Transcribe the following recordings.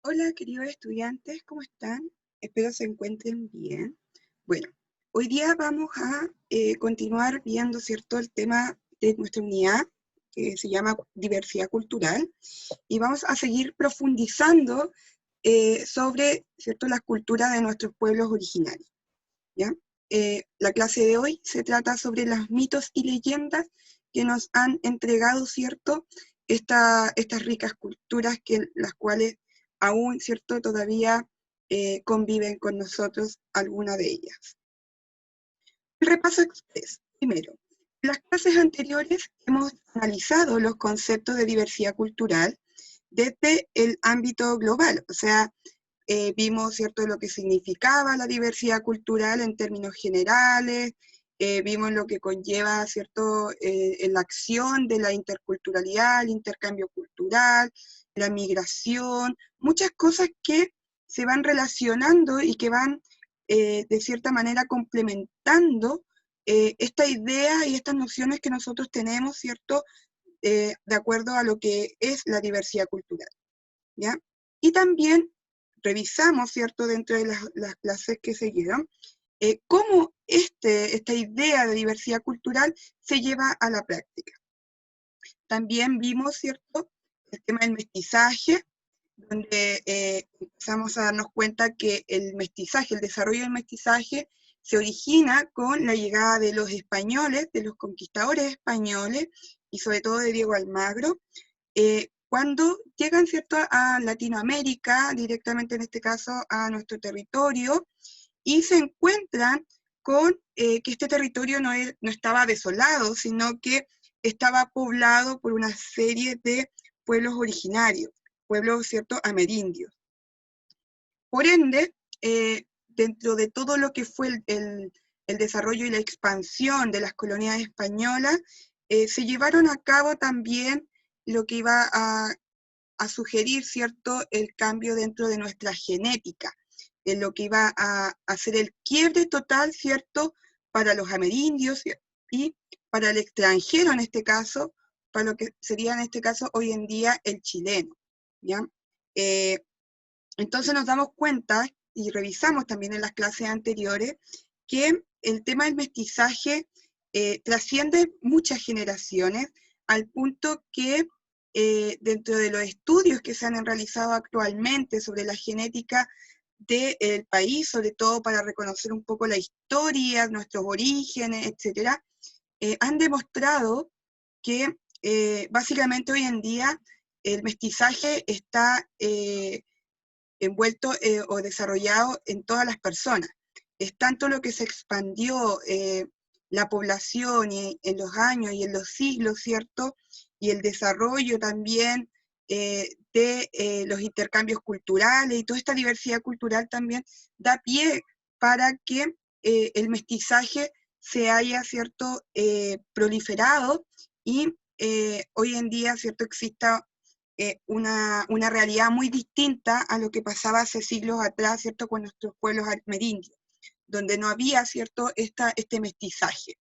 Hola, queridos estudiantes, ¿cómo están? Espero se encuentren bien. Bueno, hoy día vamos a continuar viendo, ¿cierto?, el tema de nuestra unidad, que se llama diversidad cultural, y vamos a seguir profundizando sobre, ¿cierto?, las culturas de nuestros pueblos originarios, ¿ya? La clase de hoy se trata sobre los mitos y leyendas que nos han entregado, ¿cierto?, estas ricas culturas las cuales aún, ¿cierto?, todavía conviven con nosotros, alguna de ellas. El repaso express. Primero, en las clases anteriores hemos analizado los conceptos de diversidad cultural desde el ámbito global, o sea, vimos, ¿cierto?, lo que significaba la diversidad cultural en términos generales, vimos lo que conlleva, ¿cierto?, en la acción de la interculturalidad, el intercambio cultural, la migración, muchas cosas que se van relacionando y que van, de cierta manera, complementando esta idea y estas nociones que nosotros tenemos, ¿cierto?, de acuerdo a lo que es la diversidad cultural, ¿ya? Y también revisamos, ¿cierto?, dentro de las clases que siguieron, cómo esta idea de diversidad cultural se lleva a la práctica. También vimos, ¿cierto?, el tema del mestizaje, donde empezamos a darnos cuenta que el mestizaje, el desarrollo del mestizaje, se origina con la llegada de los españoles, de los conquistadores españoles, y sobre todo de Diego Almagro, cuando llegan, ¿cierto?, a Latinoamérica, directamente en este caso a nuestro territorio, y se encuentran con que este territorio no estaba desolado, sino que estaba poblado por una serie de pueblos originarios, pueblos, ¿cierto?, amerindios. Por ende, dentro de todo lo que fue el desarrollo y la expansión de las colonias españolas, se llevaron a cabo también lo que iba a sugerir, ¿cierto?, el cambio dentro de nuestra genética, en lo que iba a hacer el quiebre total, ¿cierto?, para los amerindios y para el extranjero en este caso, para lo que sería en este caso hoy en día el chileno, ¿ya? Entonces nos damos cuenta, y revisamos también en las clases anteriores, que el tema del mestizaje trasciende muchas generaciones, al punto que dentro de los estudios que se han realizado actualmente sobre la genética del país, sobre todo para reconocer un poco la historia, nuestros orígenes, etc., han demostrado que básicamente hoy en día el mestizaje está envuelto o desarrollado en todas las personas. Es tanto lo que se expandió la población en los años y en los siglos, ¿cierto? Y el desarrollo también de los intercambios culturales y toda esta diversidad cultural también da pie para que el mestizaje se haya, ¿cierto?, proliferado y hoy en día, ¿cierto?, exista una realidad muy distinta a lo que pasaba hace siglos atrás, ¿cierto?, con nuestros pueblos amerindios, donde no había, ¿cierto?, este mestizaje.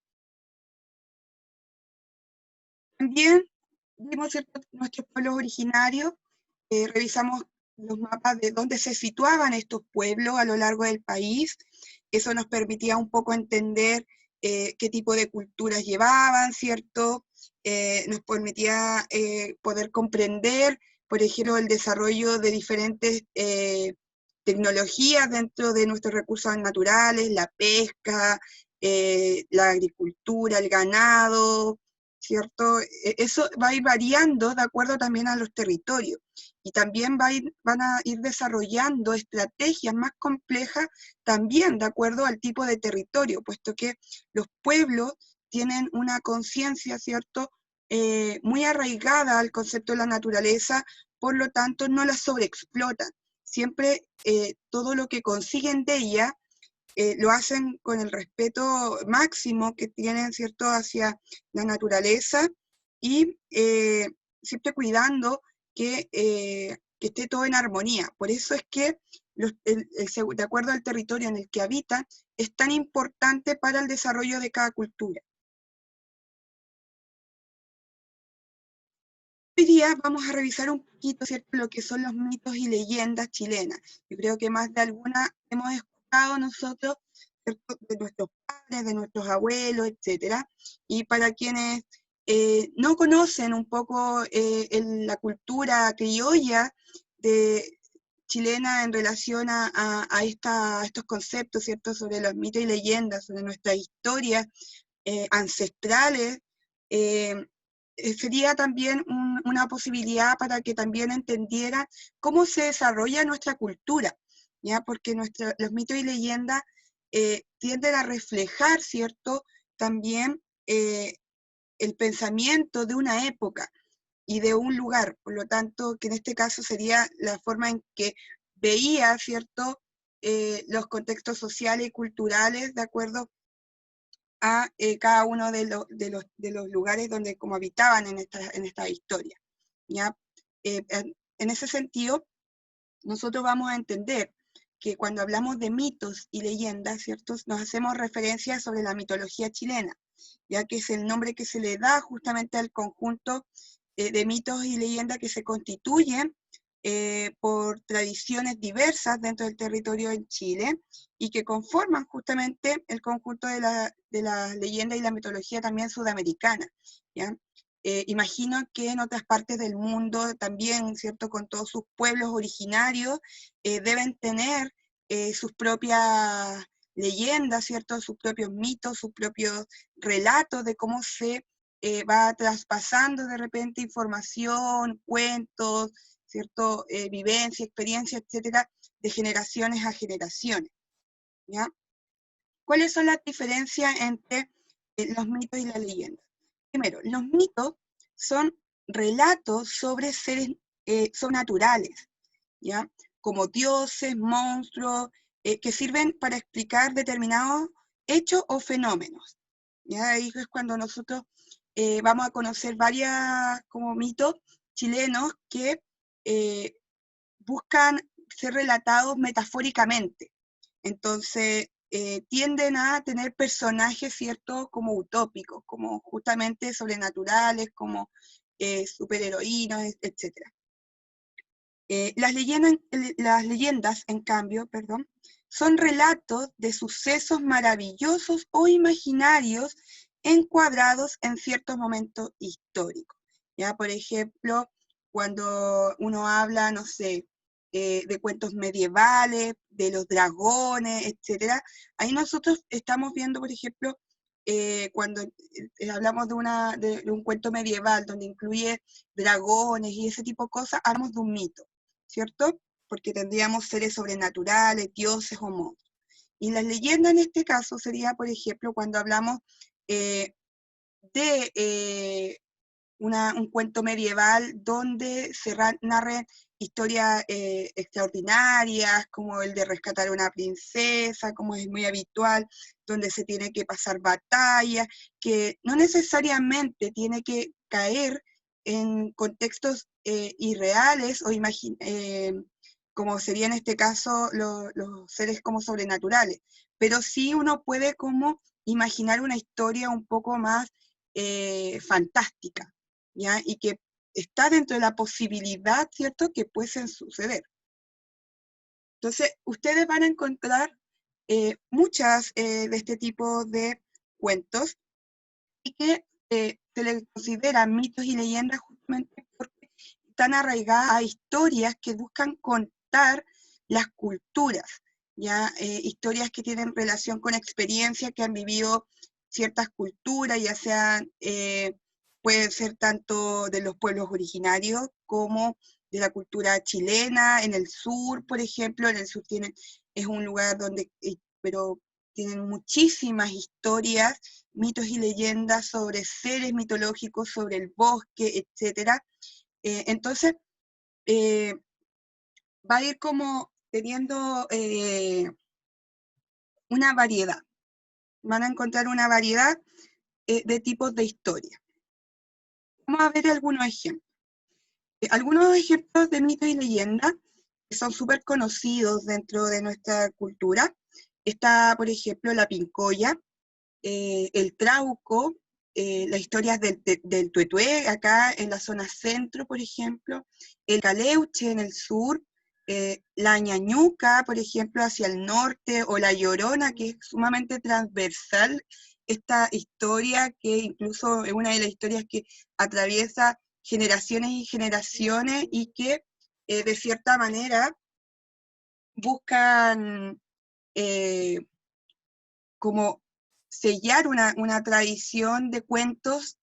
También vimos, ¿cierto?, nuestros pueblos originarios, revisamos los mapas de dónde se situaban estos pueblos a lo largo del país. Eso nos permitía un poco entender qué tipo de culturas llevaban, ¿cierto? Nos permitía poder comprender, por ejemplo, el desarrollo de diferentes tecnologías dentro de nuestros recursos naturales, la pesca, la agricultura, el ganado, ¿cierto? Eso va a ir variando de acuerdo también a los territorios, y también van a ir desarrollando estrategias más complejas también de acuerdo al tipo de territorio, puesto que los pueblos tienen una conciencia, ¿cierto?, muy arraigada al concepto de la naturaleza, por lo tanto no la sobreexplotan. Siempre todo lo que consiguen de ella lo hacen con el respeto máximo que tienen, ¿cierto?, hacia la naturaleza, y siempre cuidando que esté todo en armonía. Por eso es que de acuerdo al territorio en el que habitan, es tan importante para el desarrollo de cada cultura. Hoy día vamos a revisar un poquito, ¿cierto?, lo que son los mitos y leyendas chilenas. Yo creo que más de alguna hemos escuchado nosotros, ¿cierto?, de nuestros padres, de nuestros abuelos, etcétera. Y para quienes no conocen un poco la cultura criolla de chilena en relación a estos conceptos, ¿cierto?, sobre los mitos y leyendas, sobre nuestras historias ancestrales, sería también una posibilidad para que también entendieran cómo se desarrolla nuestra cultura, ¿ya? Porque los mitos y leyendas tienden a reflejar, ¿cierto?, también el pensamiento de una época y de un lugar, por lo tanto, que en este caso sería la forma en que veía, ¿cierto?, los contextos sociales y culturales de acuerdo a cada uno de los lugares donde como habitaban en esta historia, ¿ya? En ese sentido, nosotros vamos a entender que cuando hablamos de mitos y leyendas, ¿cierto?, nos hacemos referencia sobre la mitología chilena, ya que es el nombre que se le da justamente al conjunto de mitos y leyendas que se constituyen por tradiciones diversas dentro del territorio en Chile y que conforman justamente el conjunto de la leyenda y la mitología también sudamericana, ¿ya? Imagino que en otras partes del mundo también, ¿cierto?, con todos sus pueblos originarios, deben tener sus propias leyendas, ¿cierto?, sus propios mitos, sus propios relatos de cómo se va traspasando de repente información, cuentos, ¿cierto?, vivencia, experiencia, etcétera, de generaciones a generaciones, ¿ya? ¿Cuáles son las diferencias entre los mitos y las leyendas? Primero, los mitos son relatos sobre seres sobrenaturales, ¿ya? Como dioses, monstruos, que sirven para explicar determinados hechos o fenómenos, ¿ya? Ahí es cuando nosotros vamos a conocer varias como mitos chilenos que buscan ser relatados metafóricamente. Entonces, tienden a tener personajes, ¿cierto?, como utópicos, como justamente sobrenaturales, como superheroínos, etc. Las leyendas, en cambio, perdón, son relatos de sucesos maravillosos o imaginarios encuadrados en ciertos momentos históricos. Ya, por ejemplo, cuando uno habla, no sé, de cuentos medievales, de los dragones, etcétera, ahí nosotros estamos viendo, por ejemplo, cuando hablamos de un cuento medieval donde incluye dragones y ese tipo de cosas, hablamos de un mito, ¿cierto? Porque tendríamos seres sobrenaturales, dioses o monstruos. Y las leyendas en este caso sería, por ejemplo, cuando hablamos de un cuento medieval donde se narren historias extraordinarias, como el de rescatar a una princesa, como es muy habitual, donde se tiene que pasar batalla, que no necesariamente tiene que caer en contextos irreales o como sería en este caso los seres como sobrenaturales, pero sí uno puede como imaginar una historia un poco más fantástica, ¿ya? Y que está dentro de la posibilidad, ¿cierto?, que pueden suceder. Entonces, ustedes van a encontrar muchas de este tipo de cuentos y que se les considera mitos y leyendas justamente porque están arraigadas a historias que buscan contar las culturas, ¿ya? Historias que tienen relación con experiencias que han vivido ciertas culturas, ya sean, pueden ser tanto de los pueblos originarios como de la cultura chilena, en el sur, por ejemplo, en el sur es un lugar donde, pero tienen muchísimas historias, mitos y leyendas sobre seres mitológicos, sobre el bosque, etc. Entonces, va a ir como teniendo una variedad. Van a encontrar una variedad de tipos de historia. Vamos a ver algunos ejemplos. Algunos ejemplos de mitos y leyendas que son súper conocidos dentro de nuestra cultura. Está, por ejemplo, la pincoya, el trauco, las historias del Tuetué, acá en la zona centro, por ejemplo, el Caleuche en el sur, la Ñañuca, por ejemplo, hacia el norte, o la Llorona, que es sumamente transversal, esta historia que incluso es una de las historias que atraviesa generaciones y generaciones y que de cierta manera buscan como sellar una tradición de cuentos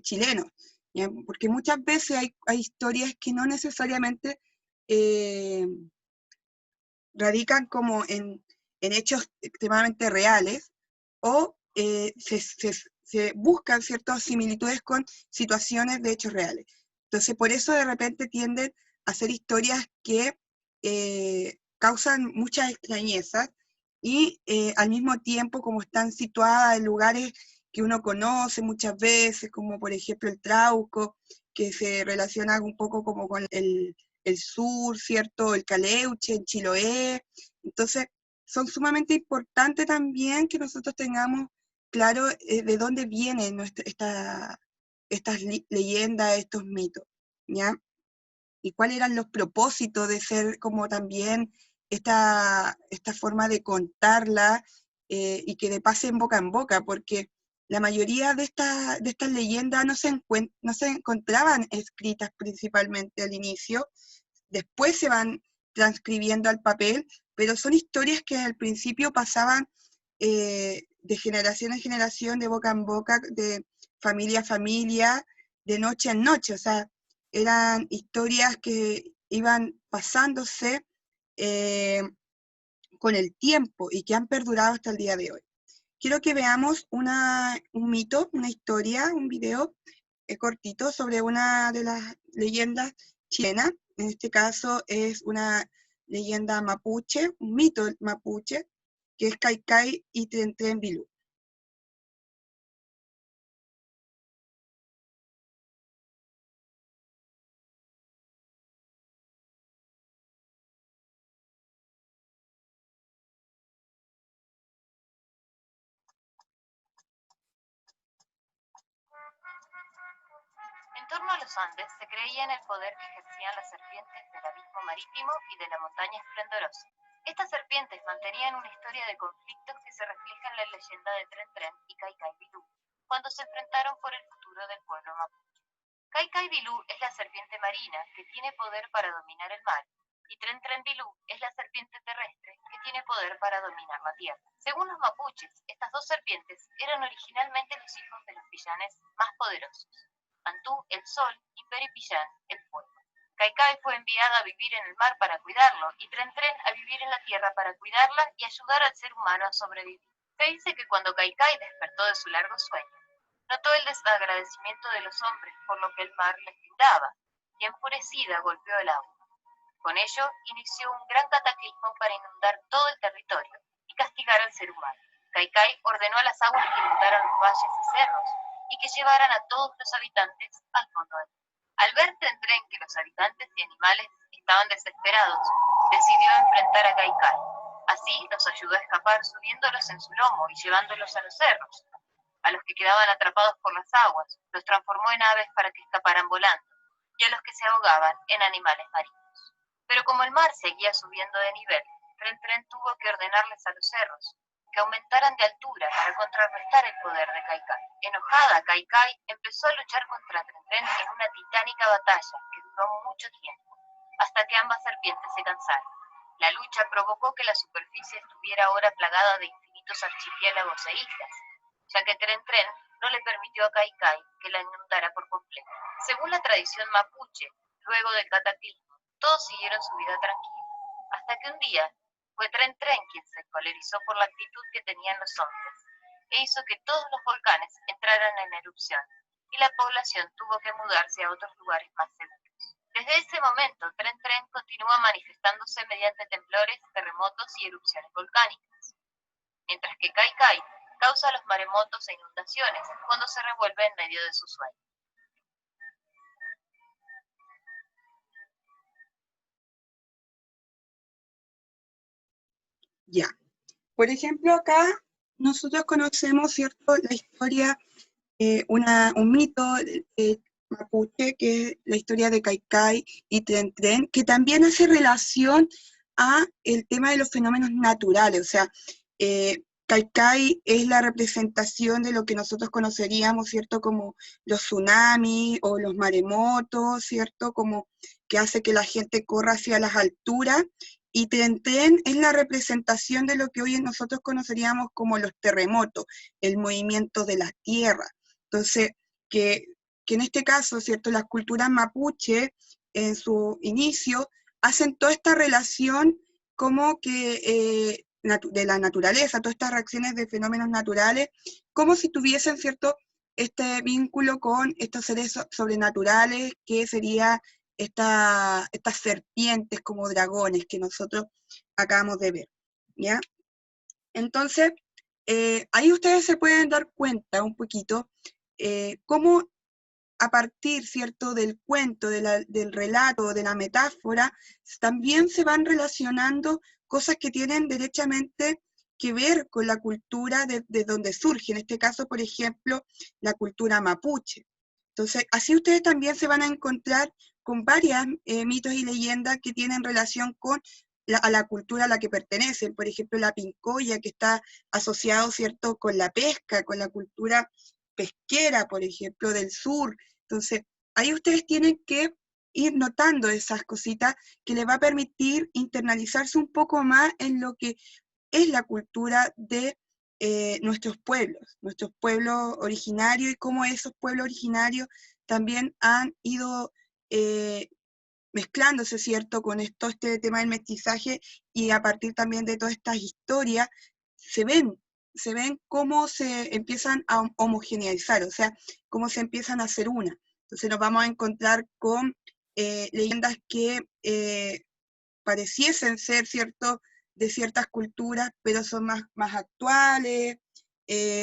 chilenos, ¿ya? Porque muchas veces hay historias que no necesariamente eh, radican como en hechos extremadamente reales, o se buscan ciertas similitudes con situaciones de hechos reales. Entonces, por eso de repente tienden a ser historias que causan muchas extrañezas, y al mismo tiempo, como están situadas en lugares que uno conoce muchas veces, como por ejemplo el Trauco, que se relaciona un poco como con el sur, ¿cierto? El Caleuche, el Chiloé. Entonces, son sumamente importantes también que nosotros tengamos claro de dónde vienen estas leyendas, estos mitos, ¿ya? Y cuáles eran los propósitos de ser como también esta forma de contarla, y que de pase en boca, porque la mayoría de estas leyendas no se encontraban escritas principalmente al inicio, después se van transcribiendo al papel, pero son historias que al principio pasaban de generación en generación, de boca en boca, de familia a familia, de noche en noche. O sea, eran historias que iban pasándose eh, con el tiempo y que han perdurado hasta el día de hoy. Quiero que veamos un mito, una historia, un video cortito sobre una de las leyendas chilenas. En este caso es una leyenda mapuche, un mito mapuche, que es Caicay y Tren Tren Bilú. En torno a los Andes se creía en el poder que ejercían las serpientes del abismo marítimo y de la montaña esplendorosa. Estas serpientes mantenían una historia de conflictos que se refleja en la leyenda de Tren Tren y Caicay Bilú, cuando se enfrentaron por el futuro del pueblo mapuche. Caicay Bilú es la serpiente marina que tiene poder para dominar el mar, y Tren Tren Bilú es la serpiente terrestre que tiene poder para dominar la tierra. Según los mapuches, estas dos serpientes eran originalmente los hijos de los villanes más poderosos: Antú, el sol, y Peripillán, el fuego. Caicay fue enviada a vivir en el mar para cuidarlo, y Tren Tren a vivir en la tierra para cuidarla y ayudar al ser humano a sobrevivir. Se dice que cuando Caicay despertó de su largo sueño, notó el desagradecimiento de los hombres por lo que el mar les brindaba, y enfurecida golpeó el agua. Con ello inició un gran cataclismo para inundar todo el territorio y castigar al ser humano. Caicay ordenó a las aguas que inundaran los valles y cerros y que llevaran a todos los habitantes al fondo del mar. Al ver Tren Tren que los habitantes y animales estaban desesperados, decidió enfrentar a Caicay. Así los ayudó a escapar subiéndolos en su lomo y llevándolos a los cerros. A los que quedaban atrapados por las aguas, los transformó en aves para que escaparan volando, y a los que se ahogaban en animales marinos. Pero como el mar seguía subiendo de nivel, Tren Tren tuvo que ordenarles a los cerros que aumentaran de altura para contrarrestar el poder de Caicay. Enojada, Caicay empezó a luchar contra Tren Tren en una titánica batalla que duró mucho tiempo, hasta que ambas serpientes se cansaron. La lucha provocó que la superficie estuviera ahora plagada de infinitos archipiélagos e islas, ya que Tren Tren no le permitió a Caicay que la inundara por completo. Según la tradición mapuche, luego del cataclismo, todos siguieron su vida tranquila, hasta que un día fue Tren Tren quien se colerizó por la actitud que tenían los hombres, e hizo que todos los volcanes entraran en erupción, y la población tuvo que mudarse a otros lugares más seguros. Desde ese momento, Tren Tren continúa manifestándose mediante temblores, terremotos y erupciones volcánicas, mientras que Caicay causa los maremotos e inundaciones cuando se revuelve en medio de su sueño. Ya. Por ejemplo, acá nosotros conocemos, ¿cierto?, la historia un mito mapuche, que es la historia de Caicay y Tren Tren, que también hace relación a el tema de los fenómenos naturales. O sea, Caicay es la representación de lo que nosotros conoceríamos, ¿cierto? Como los tsunamis o los maremotos, ¿cierto? Como que hace que la gente corra hacia las alturas. Y Tren Tren es la representación de lo que hoy nosotros conoceríamos como los terremotos, el movimiento de la tierra. Entonces, que, que en este caso, ¿cierto? Las culturas mapuche, en su inicio, hacen toda esta relación como que de la naturaleza, todas estas reacciones de fenómenos naturales, como si tuviesen, ¿cierto?, este vínculo con estos seres sobrenaturales, que sería estas serpientes como dragones que nosotros acabamos de ver, ¿ya? Entonces, ahí ustedes se pueden dar cuenta un poquito cómo a partir, ¿cierto?, del cuento, del relato, de la metáfora, también se van relacionando cosas que tienen derechamente que ver con la cultura de donde surge, en este caso, por ejemplo, la cultura mapuche. Entonces, así ustedes también se van a encontrar con varias mitos y leyendas que tienen relación con a la cultura a la que pertenecen. Por ejemplo, la pincoya, que está asociado, ¿cierto?, con la pesca, con la cultura pesquera, por ejemplo, del sur. Entonces, ahí ustedes tienen que ir notando esas cositas que les va a permitir internalizarse un poco más en lo que es la cultura de nuestros pueblos originarios, y cómo esos pueblos originarios también han ido mezclándose, ¿cierto?, con este tema del mestizaje, y a partir también de todas estas historias, se ven, se ven cómo se empiezan a homogeneizar, o sea, cómo se empiezan a hacer una. Entonces nos vamos a encontrar con leyendas que pareciesen ser, ¿cierto?, de ciertas culturas, pero son más actuales,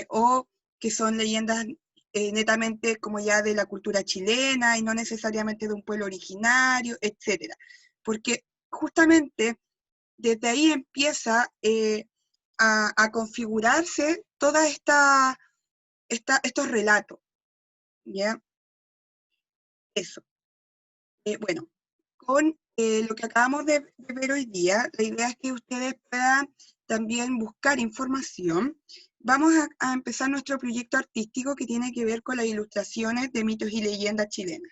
o que son leyendas netamente como ya de la cultura chilena y no necesariamente de un pueblo originario, etc. Porque justamente desde ahí empieza a configurarse toda estos relatos, ¿ya? Eso. Bueno, con lo que acabamos de ver hoy día, la idea es que ustedes puedan también buscar información. Vamos a empezar nuestro proyecto artístico que tiene que ver con las ilustraciones de mitos y leyendas chilenas.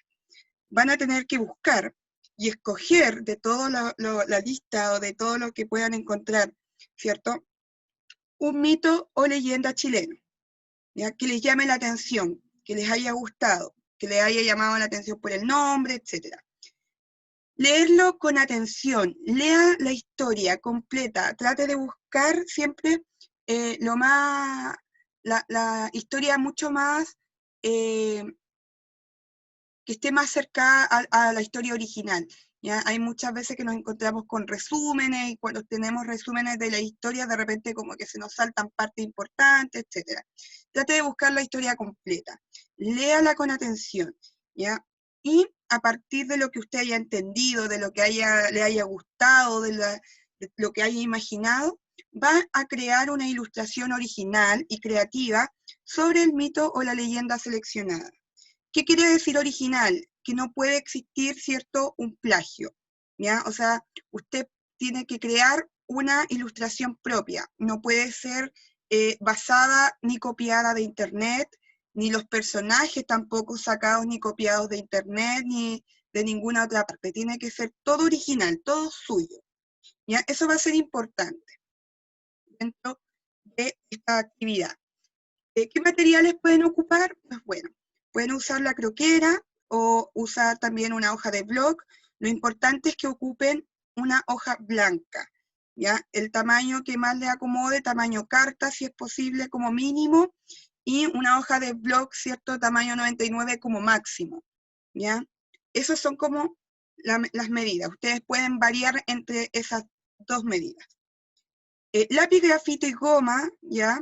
Van a tener que buscar y escoger de toda la lista o de todo lo que puedan encontrar, ¿cierto?, un mito o leyenda chileno, ¿ya?, que les llame la atención, que les haya gustado, que les haya llamado la atención por el nombre, etcétera. Leerlo con atención, lea la historia completa, trate de buscar siempre la historia mucho más, que esté más cerca a la historia original. ¿Ya? Hay muchas veces que nos encontramos con resúmenes, y cuando tenemos resúmenes de la historia, de repente como que se nos saltan partes importantes, etc. Trate de buscar la historia completa, léala con atención, ¿ya? Y a partir de lo que usted haya entendido, de lo que le haya gustado, de lo que haya imaginado, va a crear una ilustración original y creativa sobre el mito o la leyenda seleccionada. ¿Qué quiere decir original? Que no puede existir, ¿cierto?, un plagio, ¿ya? O sea, usted tiene que crear una ilustración propia, no puede ser basada ni copiada de internet, ni los personajes tampoco sacados ni copiados de internet, ni de ninguna otra parte. Tiene que ser todo original, todo suyo, ¿ya? Eso va a ser importante dentro de esta actividad. ¿Qué materiales pueden ocupar? Pues bueno, pueden usar la croquera o usar también una hoja de blog. Lo importante es que ocupen una hoja blanca, ¿ya? El tamaño que más les acomode, tamaño carta, si es posible, como mínimo, y una hoja de blog, ¿cierto?, tamaño 99 como máximo, ¿ya? Esas son como las medidas. Ustedes pueden variar entre esas dos medidas. Lápiz, grafito y goma, ¿ya?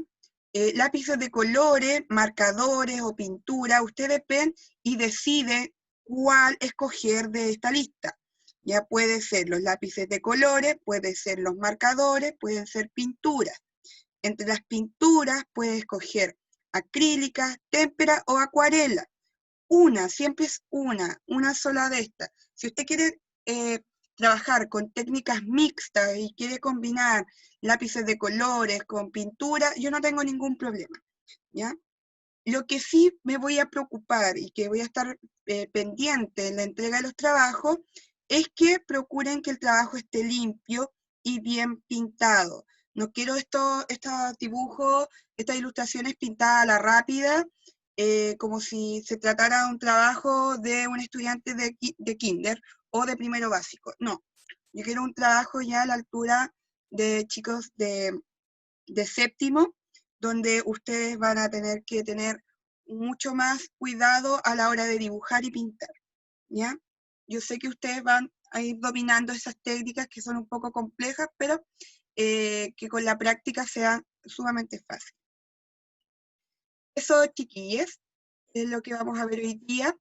Lápices de colores, marcadores o pintura, ustedes ven y deciden cuál escoger de esta lista. Ya puede ser los lápices de colores, puede ser los marcadores, pueden ser pinturas. Entre las pinturas puede escoger acrílica, témpera o acuarela. Siempre es una sola de estas. Si usted quiere trabajar con técnicas mixtas y quiere combinar lápices de colores con pintura, yo no tengo ningún problema, ¿ya? Lo que sí me voy a preocupar y que voy a estar pendiente en la entrega de los trabajos es que procuren que el trabajo esté limpio y bien pintado. No quiero estos dibujos, estas ilustraciones pintadas a la rápida, como si se tratara de un trabajo de un estudiante de kinder o de primero básico. No, yo quiero un trabajo ya a la altura de chicos de séptimo, donde ustedes van a tener que tener mucho más cuidado a la hora de dibujar y pintar, ¿ya? Yo sé que ustedes van a ir dominando esas técnicas que son un poco complejas, pero que con la práctica sea sumamente fácil. Eso, chiquillos, es lo que vamos a ver hoy día.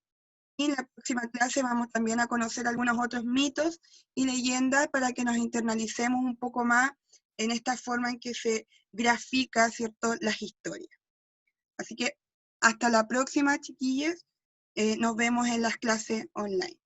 Y en la próxima clase vamos también a conocer algunos otros mitos y leyendas para que nos internalicemos un poco más en esta forma en que se grafica, ¿cierto?, las historias. Así que hasta la próxima, chiquillos. Nos vemos en las clases online.